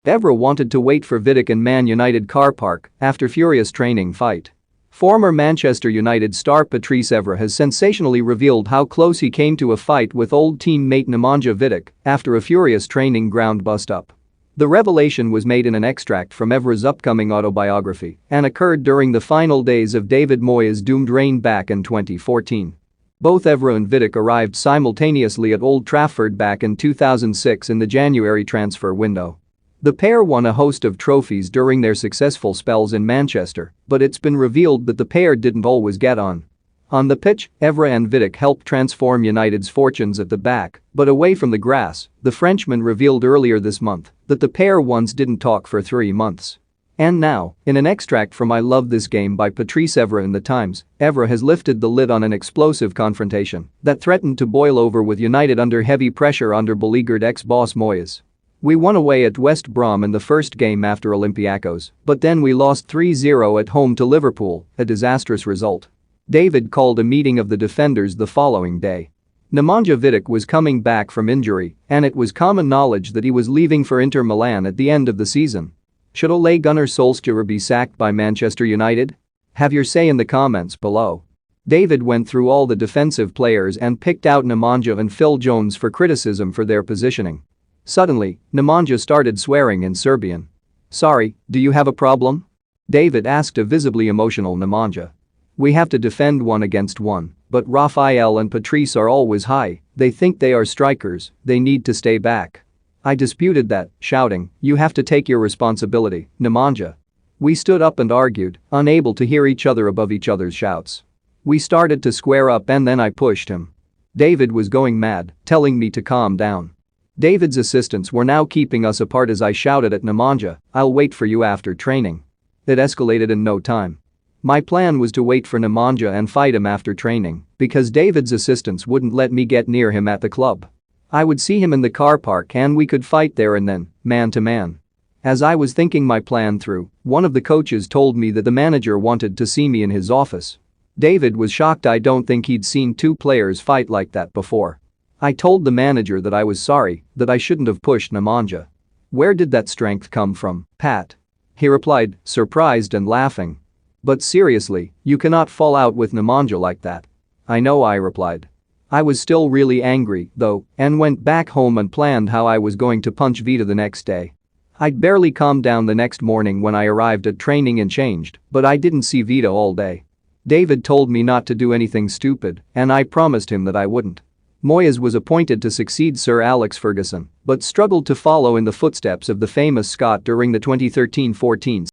Evra wanted to wait for Vidic in Man Utd car park after furious training fight. Former Manchester United star Patrice Evra has sensationally revealed how close he came to a fight with old teammate Nemanja Vidic after a furious training ground bust-up. The revelation was made in an extract from Evra's upcoming autobiography and occurred during the final days of David Moyes' doomed reign back in 2014. Both Evra and Vidic arrived simultaneously at Old Trafford back in 2006 in the January transfer window. The pair won a host of trophies during their successful spells in Manchester, but it's been revealed that the pair didn't always get on. On the pitch, Evra and Vidic helped transform United's fortunes at the back, but away from the grass, the Frenchman revealed earlier this month that the pair once didn't talk for 3 months. And now, in an extract from I Love This Game by Patrice Evra in The Times, Evra has lifted the lid on an explosive confrontation that threatened to boil over with United under heavy pressure under beleaguered ex-boss Moyes. "We won away at West Brom in the first game after Olympiacos, but then we lost 3-0 at home to Liverpool, a disastrous result." David called a meeting of the defenders the following day. Nemanja Vidic was coming back from injury, and it was common knowledge that he was leaving for Inter Milan at the end of the season. Should Ole Gunnar Solskjaer be sacked by Manchester United? Have your say in the comments below. David went through all the defensive players and picked out Nemanja and Phil Jones for criticism for their positioning. Suddenly, Nemanja started swearing in Serbian. "Sorry, do you have a problem?" David asked a visibly emotional Nemanja. "We have to defend 1 against 1, but Rafael and Patrice are always high, they think they are strikers, they need to stay back." I disputed that, shouting, "You have to take your responsibility, Nemanja." We stood up and argued, unable to hear each other above each other's shouts. We started to square up and then I pushed him. David was going mad, telling me to calm down. David's assistants were now keeping us apart as I shouted at Nemanja, "I'll wait for you after training." It escalated in no time. My plan was to wait for Nemanja and fight him after training because David's assistants wouldn't let me get near him at the club. I would see him in the car park and we could fight there and then, man to man. As I was thinking my plan through, one of the coaches told me that the manager wanted to see me in his office. David was shocked. I don't think he'd seen 2 players fight like that before. I told the manager that I was sorry, that I shouldn't have pushed Nemanja. "Where did that strength come from, Pat?" he replied, surprised and laughing. "But seriously, you cannot fall out with Nemanja like that." "I know," I replied. I was still really angry, though, and went back home and planned how I was going to punch Vita the next day. I'd barely calmed down the next morning when I arrived at training and changed, but I didn't see Vita all day. David told me not to do anything stupid, and I promised him that I wouldn't. Moyes was appointed to succeed Sir Alex Ferguson, but struggled to follow in the footsteps of the famous Scot during the 2013-14